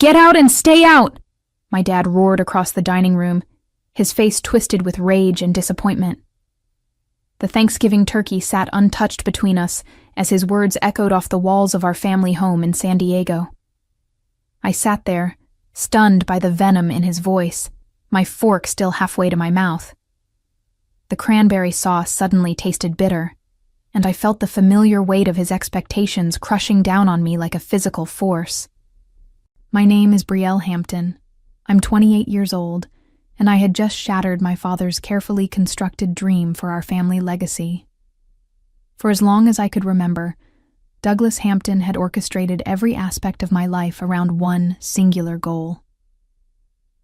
Get out and stay out! My dad roared across the dining room, his face twisted with rage and disappointment. The Thanksgiving turkey sat untouched between us as his words echoed off the walls of our family home in San Diego. I sat there, stunned by the venom in his voice, my fork still halfway to my mouth. The cranberry sauce suddenly tasted bitter, and I felt the familiar weight of his expectations crushing down on me like a physical force. My name is Betrayal Hampton. I'm 28 years old, and I had just shattered my father's carefully constructed dream for our family legacy. For as long as I could remember, Douglas Hampton had orchestrated every aspect of my life around one singular goal: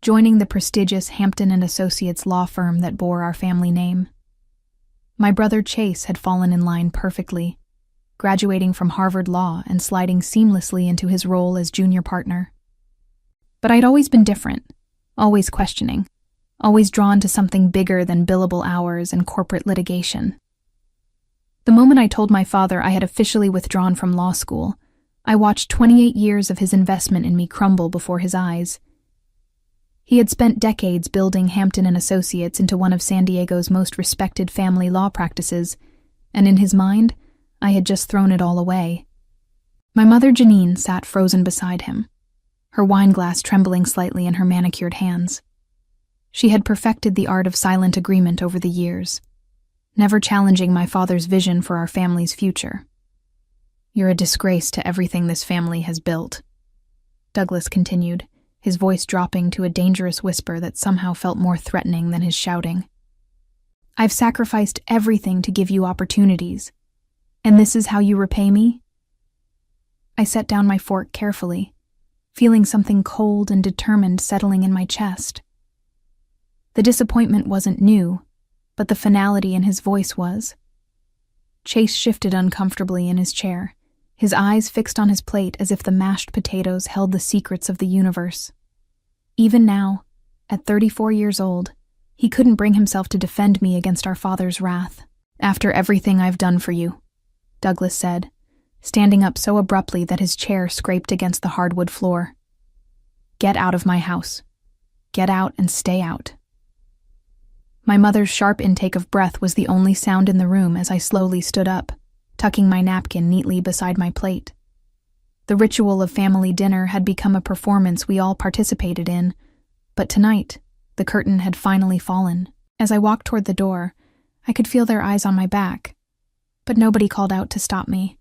joining the prestigious Hampton & Associates law firm that bore our family name. My brother Chase had fallen in line perfectly, graduating from Harvard Law and sliding seamlessly into his role as junior partner. But I'd always been different, always questioning, always drawn to something bigger than billable hours and corporate litigation. The moment I told my father I had officially withdrawn from law school, I watched 28 years of his investment in me crumble before his eyes. He had spent decades building Hampton & Associates into one of San Diego's most respected family law practices, and in his mind, I had just thrown it all away. My mother Janine sat frozen beside him, her wine glass trembling slightly in her manicured hands. She had perfected the art of silent agreement over the years, never challenging my father's vision for our family's future. "You're a disgrace to everything this family has built," Douglas continued, his voice dropping to a dangerous whisper that somehow felt more threatening than his shouting. "I've sacrificed everything to give you opportunities, and this is how you repay me?" I set down my fork carefully, feeling something cold and determined settling in my chest. The disappointment wasn't new, but the finality in his voice was. Chase shifted uncomfortably in his chair, his eyes fixed on his plate as if the mashed potatoes held the secrets of the universe. Even now, at 34 years old, he couldn't bring himself to defend me against our father's wrath. "After everything I've done for you," Douglas said, standing up so abruptly that his chair scraped against the hardwood floor. "Get out of my house. Get out and stay out." My mother's sharp intake of breath was the only sound in the room as I slowly stood up, tucking my napkin neatly beside my plate. The ritual of family dinner had become a performance we all participated in, but tonight, the curtain had finally fallen. As I walked toward the door, I could feel their eyes on my back, but nobody called out to stop me.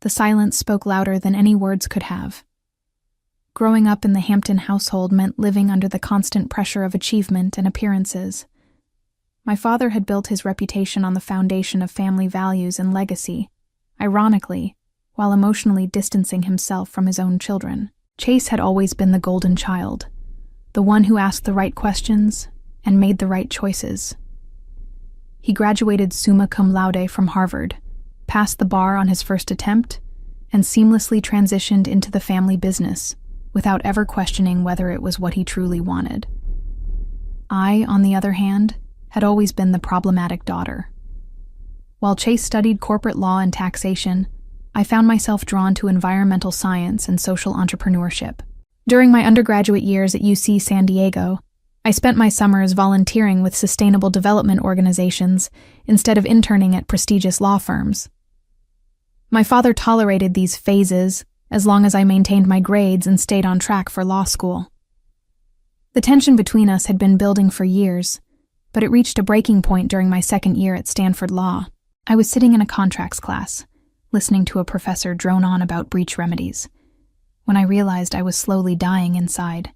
The silence spoke louder than any words could have. Growing up in the Hampton household meant living under the constant pressure of achievement and appearances. My father had built his reputation on the foundation of family values and legacy, ironically, while emotionally distancing himself from his own children. Chase had always been the golden child, the one who asked the right questions and made the right choices. He graduated summa cum laude from Harvard, passed the bar on his first attempt, and seamlessly transitioned into the family business, without ever questioning whether it was what he truly wanted. I, on the other hand, had always been the problematic daughter. While Chase studied corporate law and taxation, I found myself drawn to environmental science and social entrepreneurship. During my undergraduate years at UC San Diego, I spent my summers volunteering with sustainable development organizations instead of interning at prestigious law firms. My father tolerated these phases as long as I maintained my grades and stayed on track for law school. The tension between us had been building for years, but it reached a breaking point during my second year at Stanford Law. I was sitting in a contracts class, listening to a professor drone on about breach remedies, when I realized I was slowly dying inside.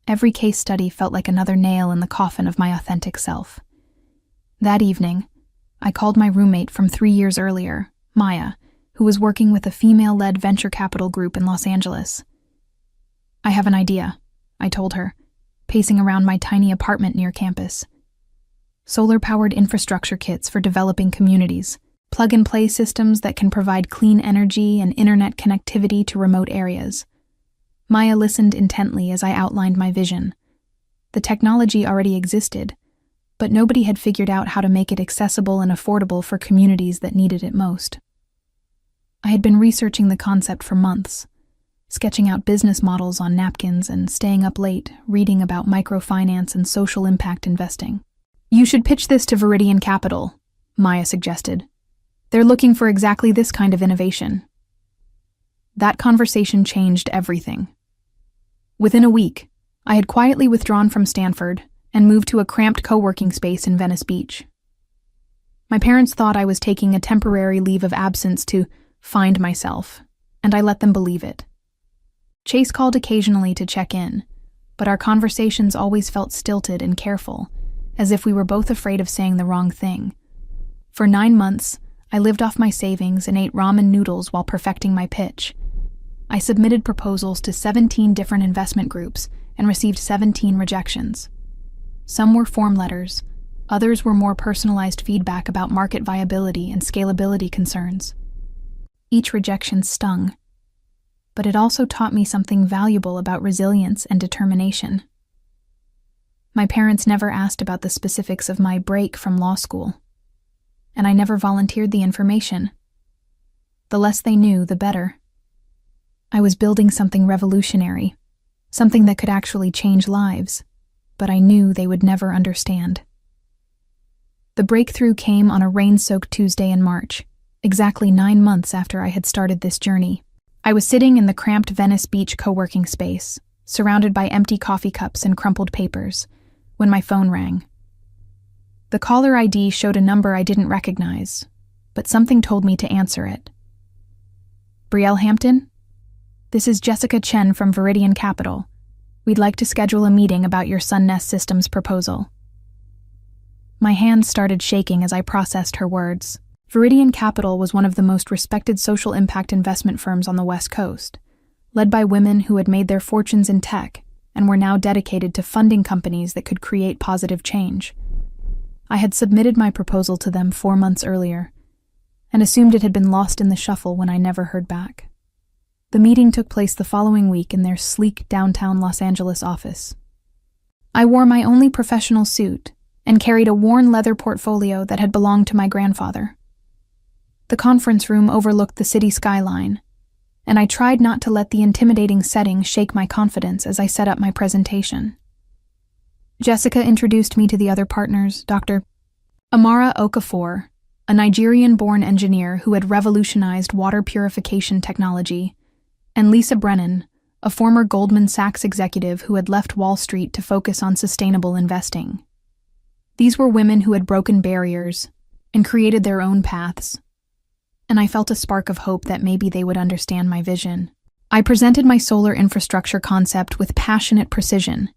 Every case study felt like another nail in the coffin of my authentic self. That evening, I called my roommate from 3 years earlier, Maya, who was working with a female-led venture capital group in Los Angeles. "I have an idea," I told her, pacing around my tiny apartment near campus. "Solar-powered infrastructure kits for developing communities, plug-and-play systems that can provide clean energy and internet connectivity to remote areas." Maya listened intently as I outlined my vision. The technology already existed, but nobody had figured out how to make it accessible and affordable for communities that needed it most. I had been researching the concept for months, sketching out business models on napkins and staying up late, reading about microfinance and social impact investing. "You should pitch this to Viridian Capital," Maya suggested. "They're looking for exactly this kind of innovation." That conversation changed everything. Within a week, I had quietly withdrawn from Stanford and moved to a cramped co-working space in Venice Beach. My parents thought I was taking a temporary leave of absence to find myself, and I let them believe it. Chase called occasionally to check in, but our conversations always felt stilted and careful, as if we were both afraid of saying the wrong thing. For 9 months, I lived off my savings and ate ramen noodles while perfecting my pitch. I submitted proposals to 17 different investment groups and received 17 rejections. Some were form letters, others were more personalized feedback about market viability and scalability concerns. Each rejection stung, but it also taught me something valuable about resilience and determination. My parents never asked about the specifics of my break from law school, and I never volunteered the information. The less they knew, the better. I was building something revolutionary, something that could actually change lives, but I knew they would never understand. The breakthrough came on a rain-soaked Tuesday in March, exactly 9 months after I had started this journey. I was sitting in the cramped Venice Beach co-working space, surrounded by empty coffee cups and crumpled papers, when my phone rang. The caller ID showed a number I didn't recognize, but something told me to answer it. "Brielle Hampton? This is Jessica Chen from Viridian Capital. We'd like to schedule a meeting about your SunNest Systems proposal." My hands started shaking as I processed her words. Viridian Capital was one of the most respected social impact investment firms on the West Coast, led by women who had made their fortunes in tech and were now dedicated to funding companies that could create positive change. I had submitted my proposal to them 4 months earlier, and assumed it had been lost in the shuffle when I never heard back. The meeting took place the following week in their sleek downtown Los Angeles office. I wore my only professional suit and carried a worn leather portfolio that had belonged to my grandfather. The conference room overlooked the city skyline, and I tried not to let the intimidating setting shake my confidence as I set up my presentation. Jessica introduced me to the other partners, Dr. Amara Okafor, a Nigerian-born engineer who had revolutionized water purification technology, and Lisa Brennan, a former Goldman Sachs executive who had left Wall Street to focus on sustainable investing. These were women who had broken barriers and created their own paths, and I felt a spark of hope that maybe they would understand my vision. I presented my solar infrastructure concept with passionate precision,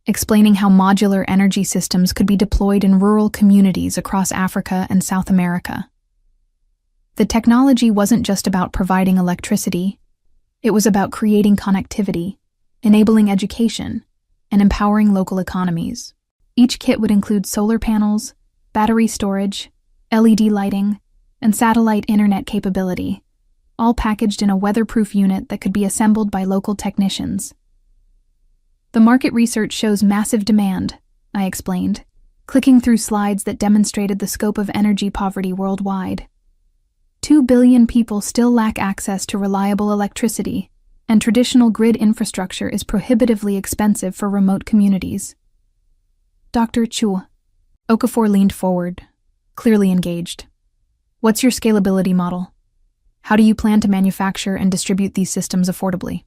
explaining how modular energy systems could be deployed in rural communities across Africa and South America. The technology wasn't just about providing electricity, it was about creating connectivity, enabling education, and empowering local economies. Each kit would include solar panels, battery storage, LED lighting, and satellite internet capability, all packaged in a weatherproof unit that could be assembled by local technicians. "The market research shows massive demand," I explained, clicking through slides that demonstrated the scope of energy poverty worldwide. 2 billion people still lack access to reliable electricity, and traditional grid infrastructure is prohibitively expensive for remote communities. "Dr. Chu." Okafor leaned forward, clearly engaged. "What's your scalability model? How do you plan to manufacture and distribute these systems affordably?"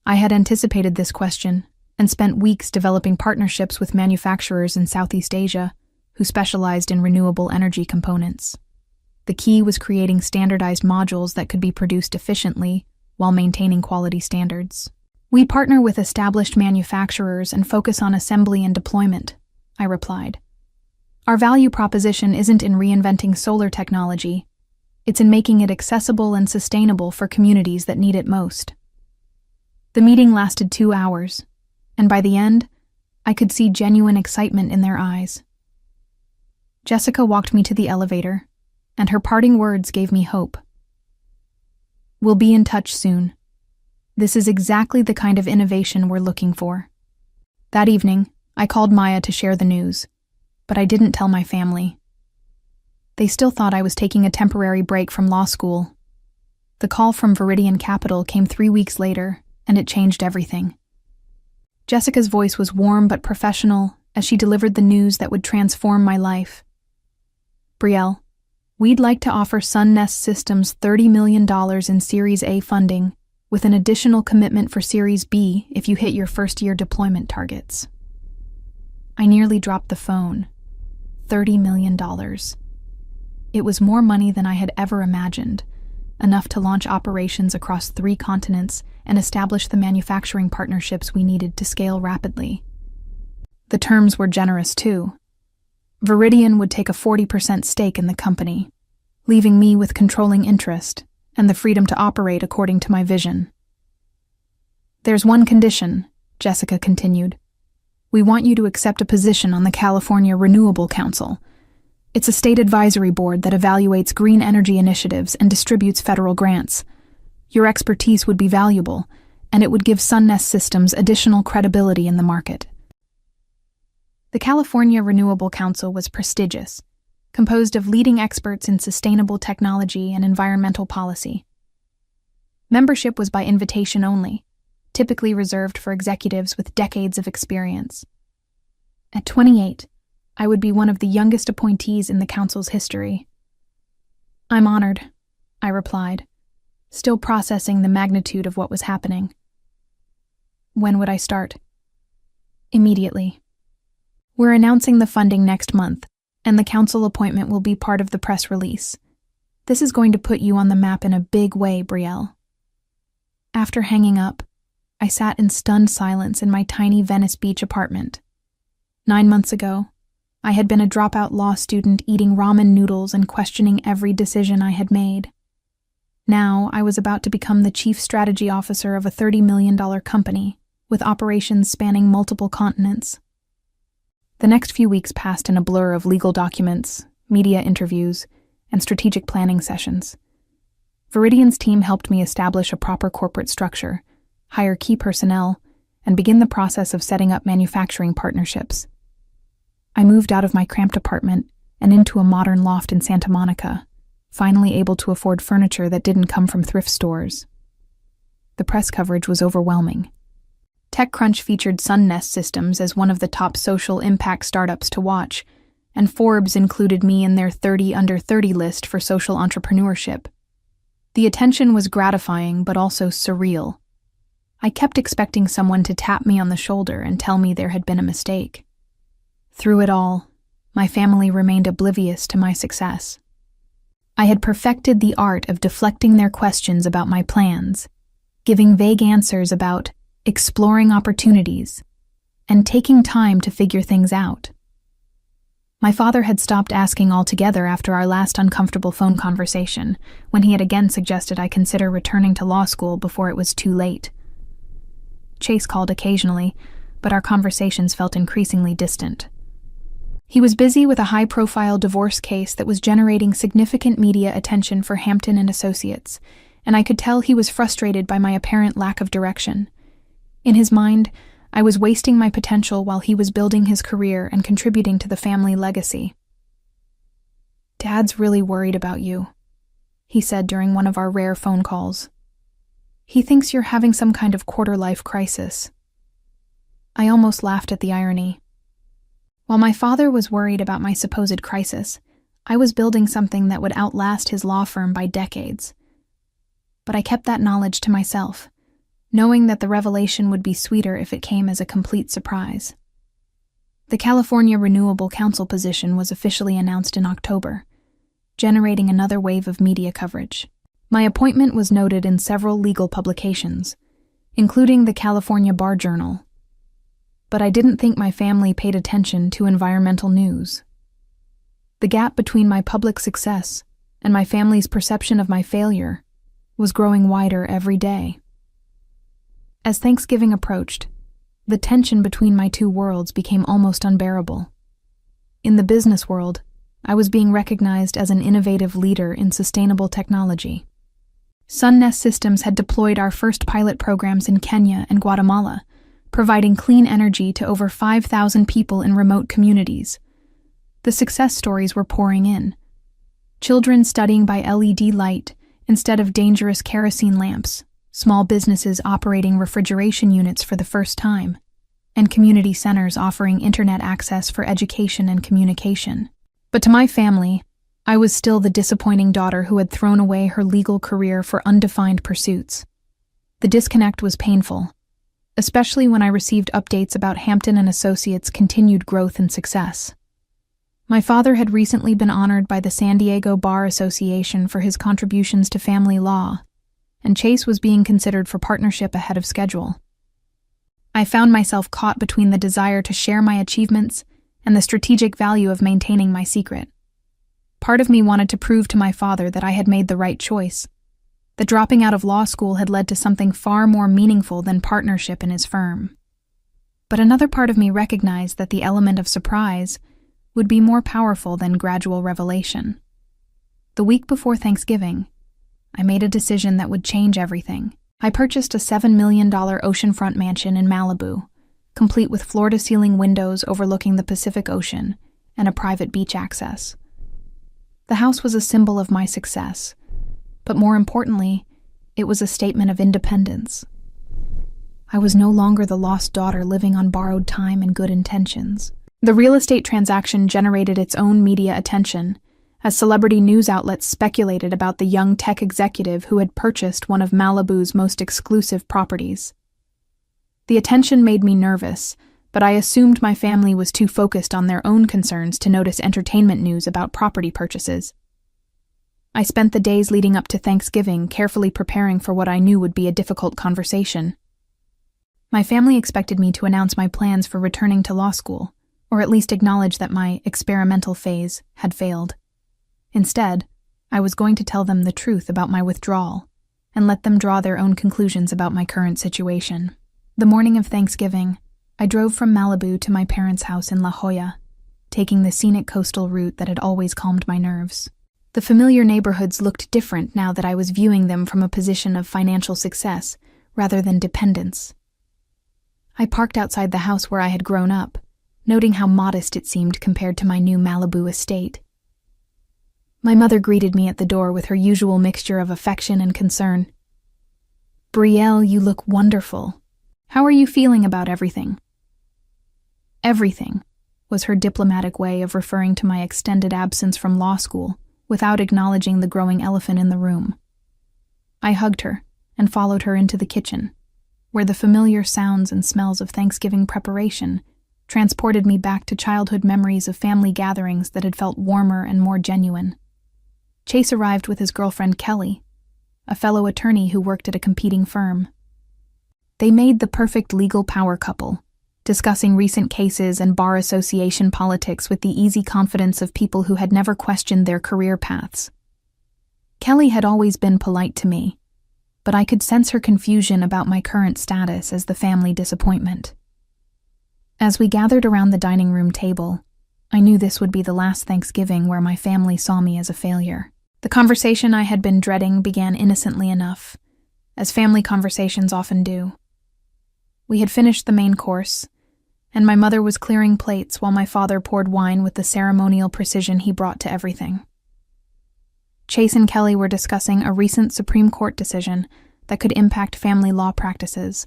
I had anticipated this question and spent weeks developing partnerships with manufacturers in Southeast Asia who specialized in renewable energy components. The key was creating standardized modules that could be produced efficiently while maintaining quality standards. "We partner with established manufacturers and focus on assembly and deployment," I replied. "Our value proposition isn't in reinventing solar technology, it's in making it accessible and sustainable for communities that need it most." The meeting lasted 2 hours, and by the end, I could see genuine excitement in their eyes. Jessica walked me to the elevator, and her parting words gave me hope. "We'll be in touch soon. This is exactly the kind of innovation we're looking for." That evening, I called Maya to share the news, but I didn't tell my family. They still thought I was taking a temporary break from law school. The call from Viridian Capital came 3 weeks later, and it changed everything. Jessica's voice was warm but professional as she delivered the news that would transform my life. Brielle, we'd like to offer Sunnest Systems $30 million in Series A funding, with an additional commitment for Series B if you hit your first-year deployment targets. I nearly dropped the phone. $30 million. It was more money than I had ever imagined, enough to launch operations across 3 continents and establish the manufacturing partnerships we needed to scale rapidly. The terms were generous, too. Viridian would take a 40% stake in the company, leaving me with controlling interest and the freedom to operate according to my vision. There's one condition, Jessica continued. We want you to accept a position on the California Renewable Council. It's a state advisory board that evaluates green energy initiatives and distributes federal grants. Your expertise would be valuable, and it would give Sunnest Systems additional credibility in the market. The California Renewable Council was prestigious, composed of leading experts in sustainable technology and environmental policy. Membership was by invitation only, typically reserved for executives with decades of experience. At 28, I would be one of the youngest appointees in the council's history. I'm honored, I replied, still processing the magnitude of what was happening. When would I start? Immediately. We're announcing the funding next month, and the council appointment will be part of the press release. This is going to put you on the map in a big way, Brielle. After hanging up, I sat in stunned silence in my tiny Venice Beach apartment. 9 months ago, I had been a dropout law student eating ramen noodles and questioning every decision I had made. Now, I was about to become the chief strategy officer of a $30 million company, with operations spanning multiple continents. The next few weeks passed in a blur of legal documents, media interviews, and strategic planning sessions. Viridian's team helped me establish a proper corporate structure, hire key personnel, and begin the process of setting up manufacturing partnerships. I moved out of my cramped apartment and into a modern loft in Santa Monica, finally able to afford furniture that didn't come from thrift stores. The press coverage was overwhelming. TechCrunch featured Sunnest Systems as one of the top social impact startups to watch, and Forbes included me in their 30 under 30 list for social entrepreneurship. The attention was gratifying but also surreal. I kept expecting someone to tap me on the shoulder and tell me there had been a mistake. Through it all, my family remained oblivious to my success. I had perfected the art of deflecting their questions about my plans, giving vague answers about exploring opportunities, and taking time to figure things out. My father had stopped asking altogether after our last uncomfortable phone conversation, when he had again suggested I consider returning to law school before it was too late. Chase called occasionally, but our conversations felt increasingly distant. He was busy with a high-profile divorce case that was generating significant media attention for Hampton and Associates, and I could tell he was frustrated by my apparent lack of direction. In his mind, I was wasting my potential while he was building his career and contributing to the family legacy. "Dad's really worried about you," he said during one of our rare phone calls. "He thinks you're having some kind of quarter-life crisis." I almost laughed at the irony. While my father was worried about my supposed crisis, I was building something that would outlast his law firm by decades. But I kept that knowledge to myself, knowing that the revelation would be sweeter if it came as a complete surprise. The California Renewable Council position was officially announced in October, generating another wave of media coverage. My appointment was noted in several legal publications, including the California Bar Journal. But I didn't think my family paid attention to environmental news. The gap between my public success and my family's perception of my failure was growing wider every day. As Thanksgiving approached, the tension between my two worlds became almost unbearable. In the business world, I was being recognized as an innovative leader in sustainable technology. Sunnest Systems had deployed our first pilot programs in Kenya and Guatemala, providing clean energy to over 5,000 people in remote communities. The success stories were pouring in. Children studying by LED light Instead of dangerous kerosene lamps, small businesses operating refrigeration units for the first time, and community centers offering internet access for education and communication. But to my family, I was still the disappointing daughter who had thrown away her legal career for undefined pursuits. The disconnect was painful, especially when I received updates about Hampton and Associates' continued growth and success. My father had recently been honored by the San Diego Bar Association for his contributions to family law, and Chase was being considered for partnership ahead of schedule. I found myself caught between the desire to share my achievements and the strategic value of maintaining my secret. Part of me wanted to prove to my father that I had made the right choice, that dropping out of law school had led to something far more meaningful than partnership in his firm. But another part of me recognized that the element of surprise would be more powerful than gradual revelation. The week before Thanksgiving, I made a decision that would change everything. I purchased a $7 million oceanfront mansion in Malibu, complete with floor-to-ceiling windows overlooking the Pacific Ocean and a private beach access. The house was a symbol of my success, but more importantly, it was a statement of independence. I was no longer the lost daughter living on borrowed time and good intentions. The real estate transaction generated its own media attention, as celebrity news outlets speculated about the young tech executive who had purchased one of Malibu's most exclusive properties. The attention made me nervous, but I assumed my family was too focused on their own concerns to notice entertainment news about property purchases. I spent the days leading up to Thanksgiving carefully preparing for what I knew would be a difficult conversation. My family expected me to announce my plans for returning to law school, or at least acknowledge that my experimental phase had failed. Instead, I was going to tell them the truth about my withdrawal and let them draw their own conclusions about my current situation. The morning of Thanksgiving, I drove from Malibu to my parents' house in La Jolla, taking the scenic coastal route that had always calmed my nerves. The familiar neighborhoods looked different now that I was viewing them from a position of financial success rather than dependence. I parked outside the house where I had grown up, noting how modest it seemed compared to my new Malibu estate. My mother greeted me at the door with her usual mixture of affection and concern. "Betrayal, you look wonderful. How are you feeling about everything?" Everything was her diplomatic way of referring to my extended absence from law school without acknowledging the growing elephant in the room. I hugged her and followed her into the kitchen, where the familiar sounds and smells of Thanksgiving preparation transported me back to childhood memories of family gatherings that had felt warmer and more genuine. Chase arrived with his girlfriend Kelly, a fellow attorney who worked at a competing firm. They made the perfect legal power couple, discussing recent cases and bar association politics with the easy confidence of people who had never questioned their career paths. Kelly had always been polite to me, but I could sense her confusion about my current status as the family disappointment. As we gathered around the dining room table, I knew this would be the last Thanksgiving where my family saw me as a failure. The conversation I had been dreading began innocently enough, as family conversations often do. We had finished the main course, and my mother was clearing plates while my father poured wine with the ceremonial precision he brought to everything. Chase and Kelly were discussing a recent Supreme Court decision that could impact family law practices,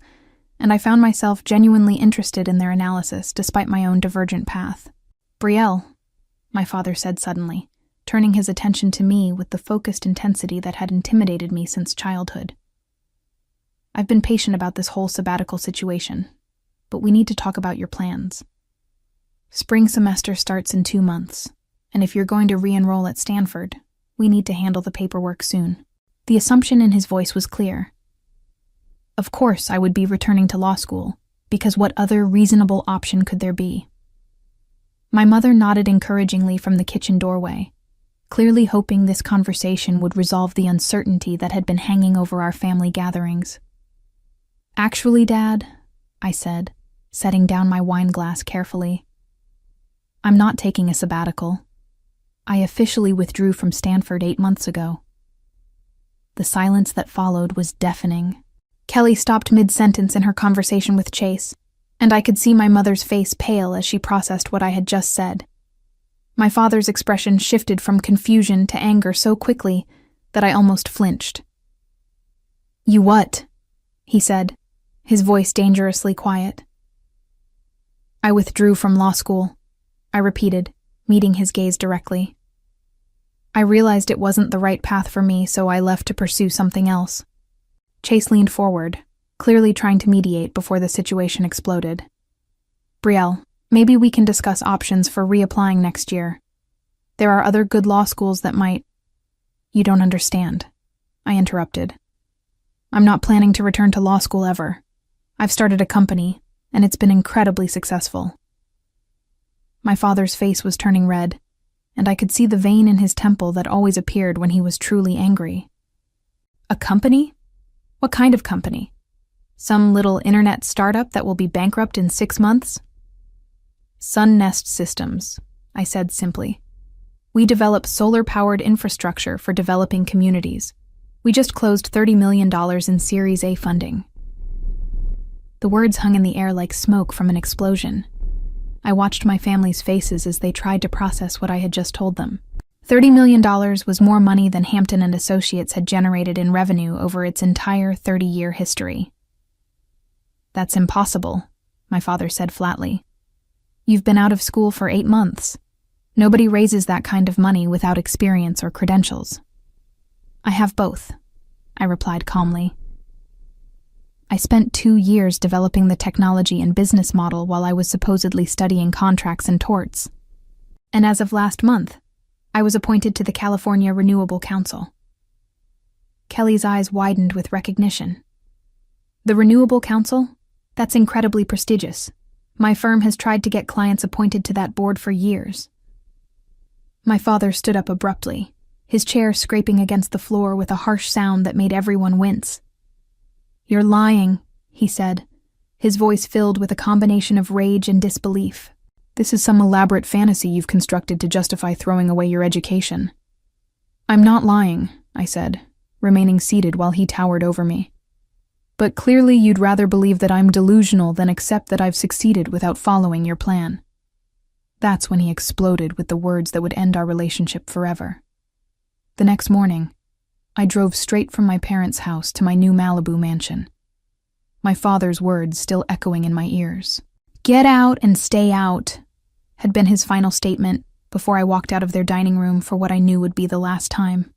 and I found myself genuinely interested in their analysis despite my own divergent path. "Betrayal," my father said suddenly, turning his attention to me with the focused intensity that had intimidated me since childhood. "I've been patient about this whole sabbatical situation, but we need to talk about your plans. Spring semester starts in 2 months, and if you're going to re-enroll at Stanford, we need to handle the paperwork soon." The assumption in his voice was clear. Of course I would be returning to law school, because what other reasonable option could there be? My mother nodded encouragingly from the kitchen doorway, clearly hoping this conversation would resolve the uncertainty that had been hanging over our family gatherings. "Actually, Dad," I said, setting down my wine glass carefully, "I'm not taking a sabbatical. I officially withdrew from Stanford 8 months ago." The silence that followed was deafening. Kelly stopped mid-sentence in her conversation with Chase, and I could see my mother's face pale as she processed what I had just said. My father's expression shifted from confusion to anger so quickly that I almost flinched. "You what?" he said, his voice dangerously quiet. "I withdrew from law school," I repeated, meeting his gaze directly. "I realized it wasn't the right path for me, so I left to pursue something else." Chase leaned forward, clearly trying to mediate before the situation exploded. "Brielle, maybe we can discuss options for reapplying next year. There are other good law schools that might—" "You don't understand," I interrupted. "I'm not planning to return to law school ever. I've started a company, and it's been incredibly successful." My father's face was turning red, and I could see the vein in his temple that always appeared when he was truly angry. "A company? What kind of company? Some little internet startup that will be bankrupt in 6 months?" "Sun Nest Systems," I said simply. "We develop solar-powered infrastructure for developing communities. We just closed $30 million in Series A funding." The words hung in the air like smoke from an explosion. I watched my family's faces as they tried to process what I had just told them. $30 million was more money than Hampton and Associates had generated in revenue over its entire 30-year history. "That's impossible," my father said flatly. "You've been out of school for 8 months. Nobody raises that kind of money without experience or credentials." "I have both," I replied calmly. "I spent 2 years developing the technology and business model while I was supposedly studying contracts and torts. And as of last month, I was appointed to the California Renewable Council." Kelly's eyes widened with recognition. "The Renewable Council? That's incredibly prestigious. My firm has tried to get clients appointed to that board for years." My father stood up abruptly, his chair scraping against the floor with a harsh sound that made everyone wince. "You're lying," he said, his voice filled with a combination of rage and disbelief. "This is some elaborate fantasy you've constructed to justify throwing away your education." "I'm not lying," I said, remaining seated while he towered over me. "But clearly you'd rather believe that I'm delusional than accept that I've succeeded without following your plan." That's when he exploded with the words that would end our relationship forever. The next morning, I drove straight from my parents' house to my new Malibu mansion, my father's words still echoing in my ears. "Get out and stay out," had been his final statement before I walked out of their dining room for what I knew would be the last time.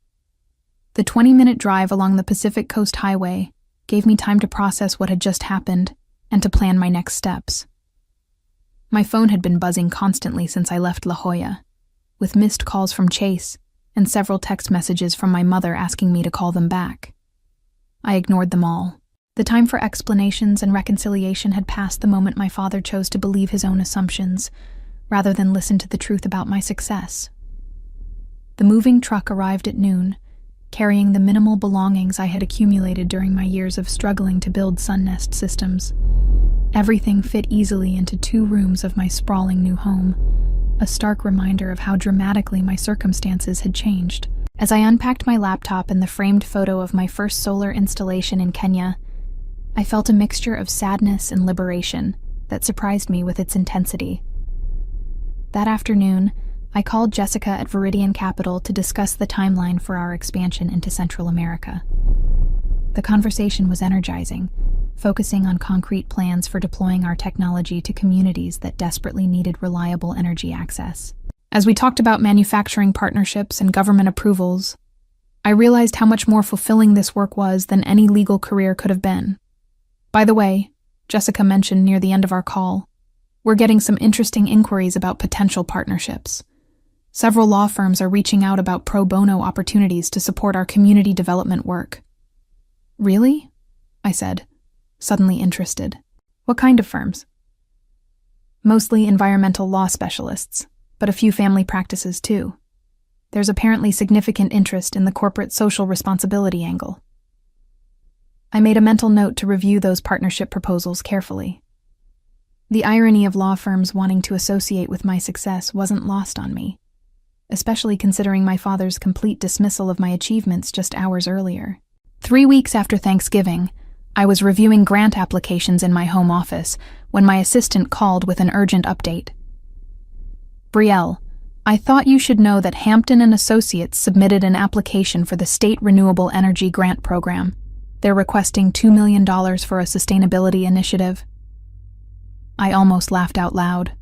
The 20-minute drive along the Pacific Coast Highway gave me time to process what had just happened and to plan my next steps. My phone had been buzzing constantly since I left La Jolla, with missed calls from Chase and several text messages from my mother asking me to call them back. I ignored them all. The time for explanations and reconciliation had passed the moment my father chose to believe his own assumptions, rather than listen to the truth about my success. The moving truck arrived at noon, carrying the minimal belongings I had accumulated during my years of struggling to build Sun Nest Systems. Everything fit easily into 2 rooms of my sprawling new home, a stark reminder of how dramatically my circumstances had changed. As I unpacked my laptop and the framed photo of my first solar installation in Kenya, I felt a mixture of sadness and liberation that surprised me with its intensity. That afternoon, I called Jessica at Viridian Capital to discuss the timeline for our expansion into Central America. The conversation was energizing, focusing on concrete plans for deploying our technology to communities that desperately needed reliable energy access. As we talked about manufacturing partnerships and government approvals, I realized how much more fulfilling this work was than any legal career could have been. By the way, Jessica mentioned near the end of our call, we're getting some interesting inquiries about potential partnerships. Several law firms are reaching out about pro bono opportunities to support our community development work. "Really?" I said, suddenly interested. "What kind of firms?" "Mostly environmental law specialists, but a few family practices too. There's apparently significant interest in the corporate social responsibility angle." I made a mental note to review those partnership proposals carefully. The irony of law firms wanting to associate with my success wasn't lost on me, especially considering my father's complete dismissal of my achievements just hours earlier. 3 weeks after Thanksgiving, I was reviewing grant applications in my home office when my assistant called with an urgent update. "Brielle, I thought you should know that Hampton and Associates submitted an application for the State Renewable Energy Grant Program. They're requesting $2 million for a sustainability initiative. I almost laughed out loud.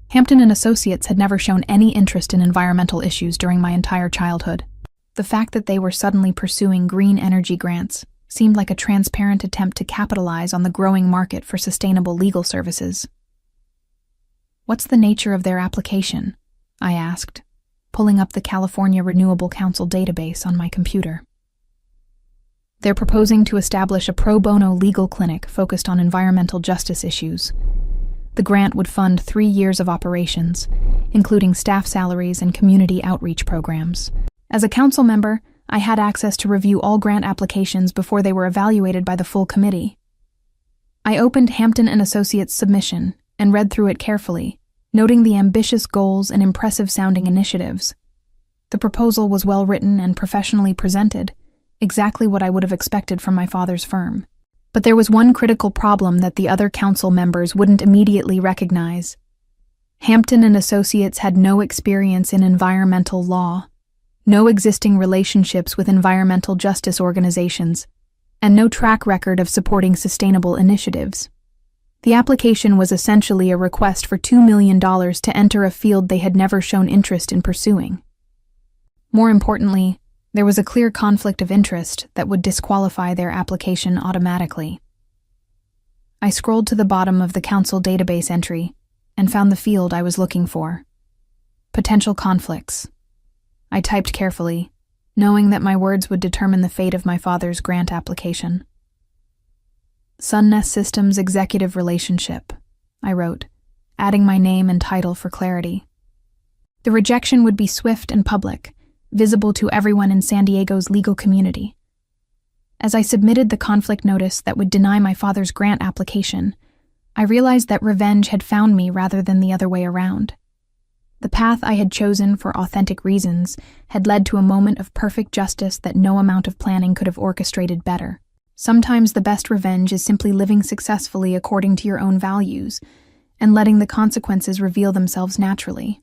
Hampton and Associates had never shown any interest in environmental issues during my entire childhood. The fact that they were suddenly pursuing green energy grants seemed like a transparent attempt to capitalize on the growing market for sustainable legal services. What's the nature of their application? I asked, pulling up the California Renewable Council database on my computer. They're proposing to establish a pro bono legal clinic focused on environmental justice issues. The grant would fund 3 years of operations, including staff salaries and community outreach programs. As a council member, I had access to review all grant applications before they were evaluated by the full committee. I opened Hampton and Associates' submission and read through it carefully, noting the ambitious goals and impressive-sounding initiatives. The proposal was well-written and professionally presented, exactly what I would have expected from my father's firm. But there was one critical problem that the other council members wouldn't immediately recognize. Hampton and Associates had no experience in environmental law, no existing relationships with environmental justice organizations, and no track record of supporting sustainable initiatives. The application was essentially a request for $2 million to enter a field they had never shown interest in pursuing. More importantly, there was a clear conflict of interest that would disqualify their application automatically. I scrolled to the bottom of the council database entry and found the field I was looking for. Potential conflicts. I typed carefully, knowing that my words would determine the fate of my father's grant application. Sunnest Systems Executive Relationship, I wrote, adding my name and title for clarity. The rejection would be swift and public, visible to everyone in San Diego's legal community. As I submitted the conflict notice that would deny my father's grant application, I realized that revenge had found me rather than the other way around. The path I had chosen for authentic reasons had led to a moment of perfect justice that no amount of planning could have orchestrated better. Sometimes the best revenge is simply living successfully according to your own values and letting the consequences reveal themselves naturally.